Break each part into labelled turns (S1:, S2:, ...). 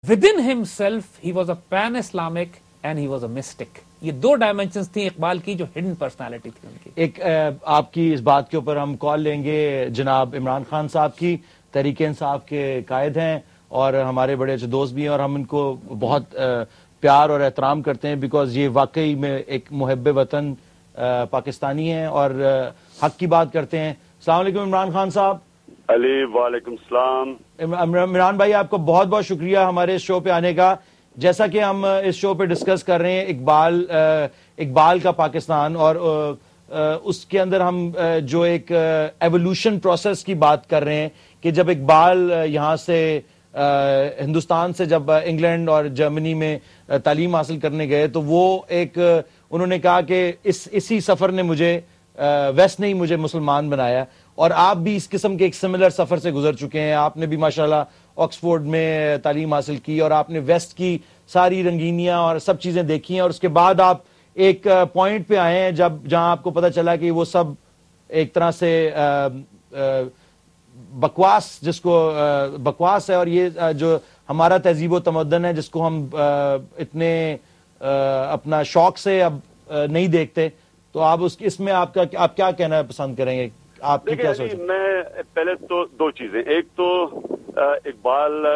S1: Within himself, he was a pan-Islamic and he was a mystic. یہ دو dimensions تھیں اقبال کی جو ہڈن پرسنالٹی تھی ان کی.
S2: ایک آپ کی اس بات کے اوپر ہم کال لیں گے جناب عمران خان صاحب کی، تحریک انصاف کے قائد ہیں اور ہمارے بڑے اچھے دوست بھی ہیں، اور ہم ان کو بہت پیار اور احترام کرتے ہیں بیکاز یہ واقعی میں ایک محب وطن پاکستانی ہیں اور حق کی بات کرتے ہیں. السلام علیکم عمران خان صاحب.
S3: علی وعلیکم السلام.
S2: عمران بھائی آپ کو بہت بہت شکریہ ہمارے اس شو پہ آنے کا. جیسا کہ ہم اس شو پہ ڈسکس کر رہے ہیں اقبال کا پاکستان، اور اس کے اندر ہم جو ایک ایوولوشن پروسیس کی بات کر رہے ہیں کہ جب اقبال یہاں سے ہندوستان سے جب انگلینڈ اور جرمنی میں تعلیم حاصل کرنے گئے تو وہ ایک انہوں نے کہا کہ اسی سفر نے مجھے ویسٹ نے ہی مجھے مسلمان بنایا، اور آپ بھی اس قسم کے ایک سملر سفر سے گزر چکے ہیں. آپ نے بھی ماشاءاللہ آکسفورڈ میں تعلیم حاصل کی اور آپ نے ویسٹ کی ساری رنگینیاں اور سب چیزیں دیکھی ہیں، اور اس کے بعد آپ ایک پوائنٹ پہ آئے ہیں جہاں آپ کو پتہ چلا کہ وہ سب ایک طرح سے بکواس، جس کو بکواس ہے، اور یہ جو ہمارا تہذیب و تمدن ہے جس کو ہم اتنے اپنا شوق سے اب نہیں دیکھتے. تو آپ اس میں آپ کیا کہنا پسند کریں گے؟ آپ کی کیا سوچ ہے؟
S3: میں پہلے تو دو چیزیں، ایک تو اقبال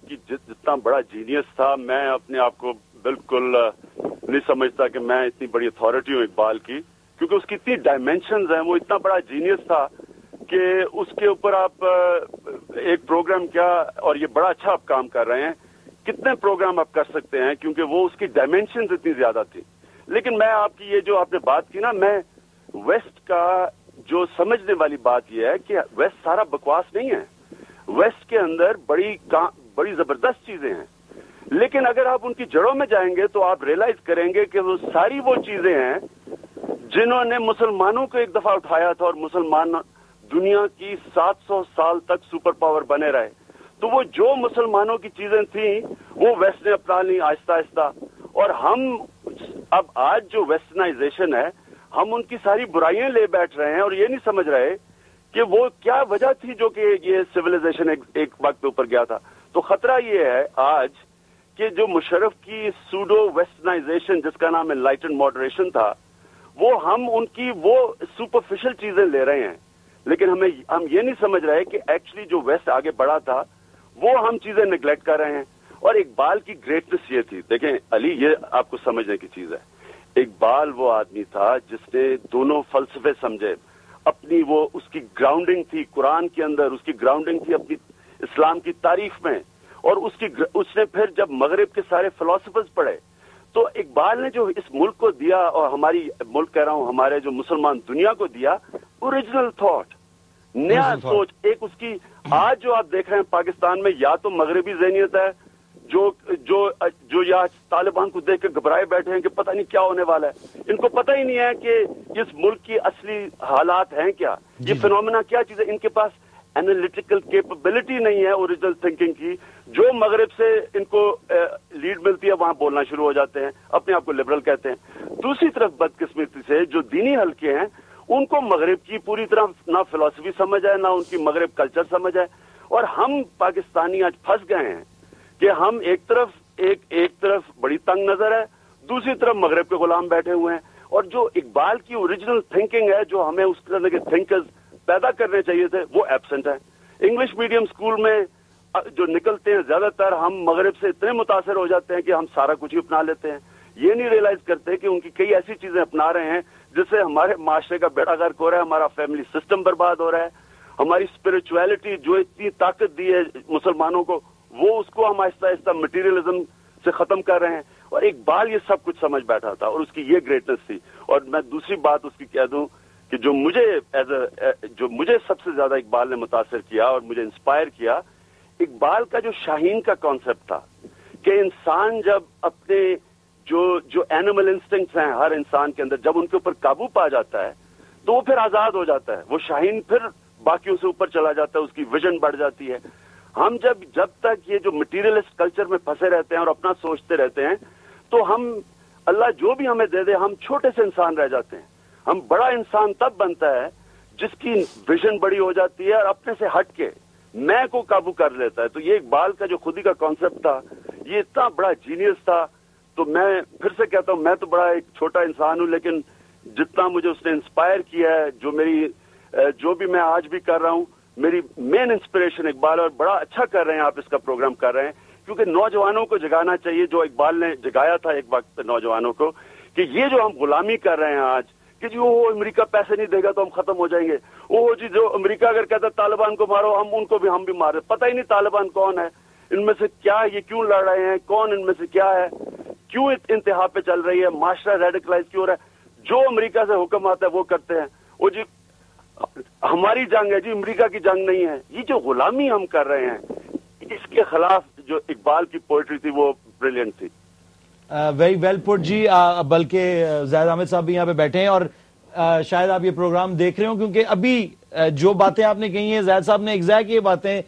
S3: کی جتنا بڑا جینیس تھا، میں اپنے آپ کو بالکل نہیں سمجھتا کہ میں اتنی بڑی اتھارٹی ہوں اقبال کی، کیونکہ اس کی اتنی ڈائمینشنز ہیں. وہ اتنا بڑا جینیس تھا کہ اس کے اوپر آپ ایک پروگرام کیا، اور یہ بڑا اچھا آپ کام کر رہے ہیں، کتنے پروگرام آپ کر سکتے ہیں کیونکہ وہ اس کی ڈائمینشنز اتنی زیادہ تھی. لیکن میں آپ کی یہ جو آپ نے بات کی نا، میں ویسٹ کا جو سمجھنے والی بات یہ ہے کہ ویسٹ سارا بکواس نہیں ہے. ویسٹ کے اندر بڑی زبردست چیزیں ہیں، لیکن اگر آپ ان کی جڑوں میں جائیں گے تو آپ ریئلائز کریں گے کہ وہ ساری وہ چیزیں ہیں جنہوں نے مسلمانوں کو ایک دفعہ اٹھایا تھا، اور مسلمان دنیا کی 700 سال تک سپر پاور بنے رہے. تو وہ جو مسلمانوں کی چیزیں تھیں وہ ویسٹ نے اپنا لی آہستہ آہستہ، اور ہم اب آج جو ویسٹرنائزیشن ہے ہم ان کی ساری برائیاں لے بیٹھ رہے ہیں اور یہ نہیں سمجھ رہے کہ وہ کیا وجہ تھی جو کہ یہ سویلائزیشن ایک وقت پہ اوپر گیا تھا. تو خطرہ یہ ہے آج کہ جو مشرف کی سوڈو ویسٹرنائزیشن جس کا نام انلائٹنڈ ماڈریشن تھا، وہ ہم ان کی وہ سپرفیشل چیزیں لے رہے ہیں، لیکن ہم یہ نہیں سمجھ رہے کہ ایکچولی جو ویسٹ آگے بڑھا تھا وہ ہم چیزیں نگلیکٹ کر رہے ہیں. اور اقبال کی گریٹنس یہ تھی، دیکھیں علی، یہ آپ کو سمجھنے کی چیز ہے. اقبال وہ آدمی تھا جس نے دونوں فلسفے سمجھے. اپنی وہ اس کی گراؤنڈنگ تھی قرآن کے اندر، اس کی گراؤنڈنگ تھی اپنی اسلام کی تاریخ میں، اور اس نے پھر جب مغرب کے سارے فلاسفرز پڑھے تو اقبال نے جو اس ملک کو دیا، اور ہماری ملک کہہ رہا ہوں، ہمارے جو مسلمان دنیا کو دیا، اوریجنل تھاٹ، نیا سوچ. ایک اس کی آج جو آپ دیکھ رہے ہیں پاکستان میں، یا تو مغربی ذہنیت ہے جو یا طالبان کو دیکھ کے گھبرائے بیٹھے ہیں کہ پتہ نہیں کیا ہونے والا ہے. ان کو پتہ ہی نہیں ہے کہ اس ملک کی اصلی حالات ہیں کیا، یہ فینومینا کیا چیز ہے. ان کے پاس اینالیٹیکل کیپبلٹی نہیں ہے اوریجنل تھنکنگ کی. جو مغرب سے ان کو لیڈ ملتی ہے وہاں بولنا شروع ہو جاتے ہیں، اپنے آپ کو لبرل کہتے ہیں. دوسری طرف بدقسمتی سے جو دینی حلقے ہیں ان کو مغرب کی پوری طرح نہ فلسفی سمجھ ہے، نہ ان کی مغرب کلچر سمجھ ہے. اور ہم پاکستانی آج پھنس گئے ہیں کہ ہم ایک طرف بڑی تنگ نظر ہے، دوسری طرف مغرب کے غلام بیٹھے ہوئے ہیں. اور جو اقبال کی اوریجنل تھنکنگ ہے، جو ہمیں اس طرح کے تھنکرز پیدا کرنے چاہیے تھے، وہ ایبسنٹ ہے. انگلش میڈیم اسکول میں جو نکلتے ہیں زیادہ تر ہم مغرب سے اتنے متاثر ہو جاتے ہیں کہ ہم سارا کچھ ہی اپنا لیتے ہیں. یہ نہیں ریئلائز کرتے کہ ان کی کئی ایسی چیزیں اپنا رہے ہیں جس سے ہمارے معاشرے کا بیڑا غرق ہو رہا ہے، ہمارا فیملی سسٹم برباد ہو رہا ہے، ہماری اسپرچویلٹی جو اتنی طاقت دی ہے مسلمانوں کو، وہ اس کو ہم آہستہ آہستہ مٹیریلزم سے ختم کر رہے ہیں. اور اقبال یہ سب کچھ سمجھ بیٹھا تھا، اور اس کی یہ گریٹنس تھی. اور میں دوسری بات اس کی کہہ دوں کہ جو مجھے سب سے زیادہ اقبال نے متاثر کیا اور مجھے انسپائر کیا، اقبال کا جو شاہین کا کانسیپٹ تھا کہ انسان جب اپنے جو اینیمل انسٹنکٹس ہیں ہر انسان کے اندر، جب ان کے اوپر قابو پا جاتا ہے تو وہ پھر آزاد ہو جاتا ہے. وہ شاہین پھر باقیوں سے اوپر چلا جاتا ہے، اس کی ویژن بڑھ جاتی ہے. ہم جب تک یہ جو مٹیریلسٹ کلچر میں پھنسے رہتے ہیں اور اپنا سوچتے رہتے ہیں تو ہم اللہ جو بھی ہمیں دے دے ہم چھوٹے سے انسان رہ جاتے ہیں. ہم بڑا انسان تب بنتا ہے جس کی ویژن بڑی ہو جاتی ہے اور اپنے سے ہٹ کے میں کو قابو کر لیتا ہے. تو یہ اقبال کا جو خودی کا کانسیپٹ تھا، یہ اتنا بڑا جینیس تھا. تو میں پھر سے کہتا ہوں, میں تو بڑا ایک چھوٹا انسان ہوں, لیکن جتنا مجھے اس نے انسپائر کیا ہے, جو بھی میں آج بھی کر رہا ہوں, میری مین انسپریشن اقبال. اور بڑا اچھا کر رہے ہیں آپ, اس کا پروگرام کر رہے ہیں, کیونکہ نوجوانوں کو جگانا چاہیے, جو اقبال نے جگایا تھا ایک وقت نوجوانوں کو, کہ یہ جو ہم غلامی کر رہے ہیں آج, کہ جی وہ امریکہ پیسے نہیں دے گا تو ہم ختم ہو جائیں گے, وہ جی جو امریکہ اگر کہتا ہے طالبان کو مارو, ہم ان کو بھی ہم بھی مار رہے, پتہ ہی نہیں طالبان کون ہے, ان میں سے کیا, یہ کیوں لڑ رہے ہیں, کون ان میں سے کیا ہے, کیوں انتہا پہ چل رہی ہے, معاشرہ ریڈیکلائز کیوں ہو رہا ہے, جو امریکہ سے حکم آتا ہے وہ کرتے ہیں. وہ جی ہماری جنگ ہے, جی امریکہ کی جنگ نہیں ہے. یہ جو غلامی ہم کر رہے ہیں, اس کے خلاف جو اقبال کی پوئٹری تھی وہ بریلینٹ تھی.
S2: ویری ویل پٹ جی. بلکہ زاہد احمد صاحب بھی یہاں پہ بیٹھے ہیں, اور شاید آپ یہ پروگرام دیکھ رہے ہوں, کیونکہ ابھی جو باتیں آپ نے کہی ہیں, زاہد صاحب نے ایگزیکٹ یہ باتیں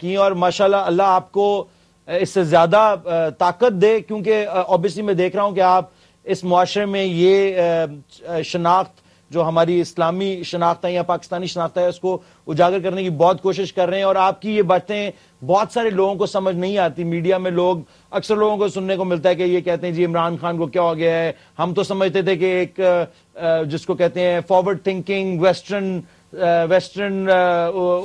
S2: کی, اور ماشاءاللہ اللہ آپ کو اس سے زیادہ طاقت دے, کیونکہ اوبیسلی میں دیکھ رہا ہوں کہ آپ اس معاشرے میں یہ شناخت جو ہماری اسلامی شناخت ہے یا پاکستانی شناخت ہے, اس کو اجاگر کرنے کی بہت کوشش کر رہے ہیں, اور آپ کی یہ باتیں بہت سارے لوگوں کو سمجھ نہیں آتی. میڈیا میں لوگ اکثر لوگوں کو سننے کو ملتا ہے کہ یہ کہتے ہیں جی عمران خان کو کیا ہو گیا ہے, ہم تو سمجھتے تھے کہ ایک جس کو کہتے ہیں فارورڈ تھنکنگ ویسٹرن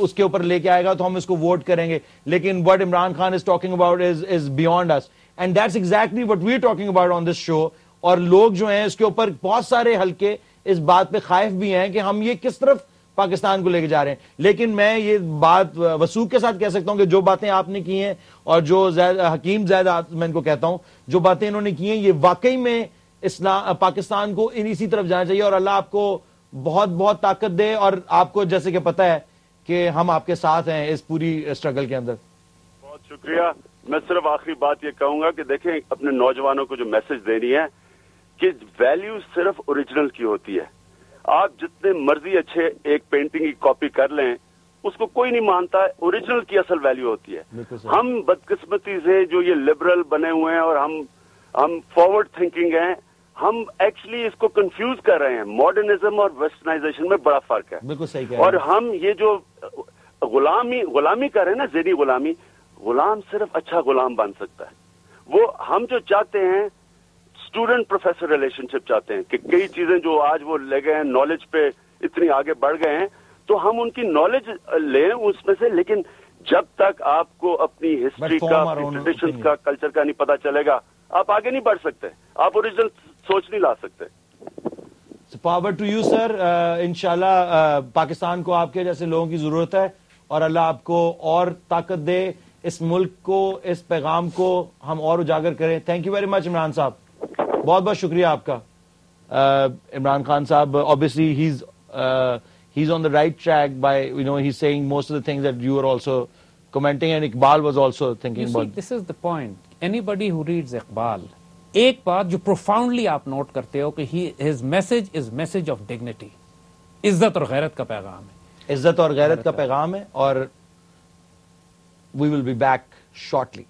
S2: اس کے اوپر لے کے آئے گا تو ہم اس کو ووٹ کریں گے, لیکن what Imran Khan is talking about is beyond us, and that's exactly what we're talking about on this show. اور لوگ جو ہیں اس کے اوپر بہت سارے حلقے اس بات پہ خائف بھی ہیں کہ ہم یہ کس طرف پاکستان کو لے کے جا رہے ہیں. لیکن میں یہ بات وثوق کے ساتھ کہہ سکتا ہوں کہ جو باتیں آپ نے کی ہیں, اور جو حکیم زید, میں ان کو کہتا ہوں, جو باتیں انہوں نے کی ہیں, یہ واقعی میں پاکستان کو اسی طرف جانا چاہیے, اور اللہ آپ کو بہت بہت طاقت دے. اور آپ کو جیسے کہ پتہ ہے کہ ہم آپ کے ساتھ ہیں اس پوری اسٹرگل کے اندر.
S3: بہت شکریہ. میں صرف آخری بات یہ کہوں گا کہ دیکھیں, اپنے نوجوانوں کو جو میسج دینی ہے کہ ویلیو صرف اوریجنل کی ہوتی ہے. آپ جتنے مرضی اچھے ایک پینٹنگ کی کاپی کر لیں, اس کو کوئی نہیں مانتا, اوریجنل کی اصل ویلیو ہوتی ہے. ہم بدقسمتی سے جو یہ لبرل بنے ہوئے ہیں اور ہم فارورڈ تھنکنگ ہیں, ہم ایکچولی اس کو کنفیوز کر رہے ہیں. ماڈرنزم اور ویسٹرنائزیشن میں بڑا فرق ہے.
S2: بالکل صحیح.
S3: اور ہم یہ جو غلامی کر رہے ہیں نا, ذہنی غلامی, غلام صرف اچھا غلام بن سکتا ہے. وہ ہم جو چاہتے ہیں اسٹوڈنٹ پروفیسر ریلیشن شپ چاہتے ہیں, کہ کئی چیزیں جو آج وہ لے گئے ہیں نالج پہ اتنی آگے بڑھ گئے ہیں, تو ہم ان کی نالج لیں اس میں سے, لیکن جب تک آپ کو اپنی ہسٹری کا, ٹریڈیشن کا, کلچر کا نہیں پتا چلے گا, آپ آگے نہیں بڑھ سکتے, آپ اوریجنل سوچ نہیں لا سکتے.
S2: Power to you sir. انشاءاللہ پاکستان کو آپ کے جیسے لوگوں کی ضرورت ہے, اور اللہ آپ کو اور طاقت دے, اس ملک کو, اس پیغام کو ہم اور اجاگر کریں. Thank you very much Imran صاحب, بہت بہت شکریہ آپ کا. عمران خان صاحب, obviously he's on the right track by, he's saying most of the things that you were also commenting, and Iqbal was also thinking about.
S1: You see, this is the point. Anybody who reads Iqbal, ایک بات جو profoundly آپ note کرتے ہو کہ his message is message of dignity. عزت اور غیرت کا پیغام ہے.
S2: عزت اور غیرت کا پیغام ہے, اور we will be back shortly.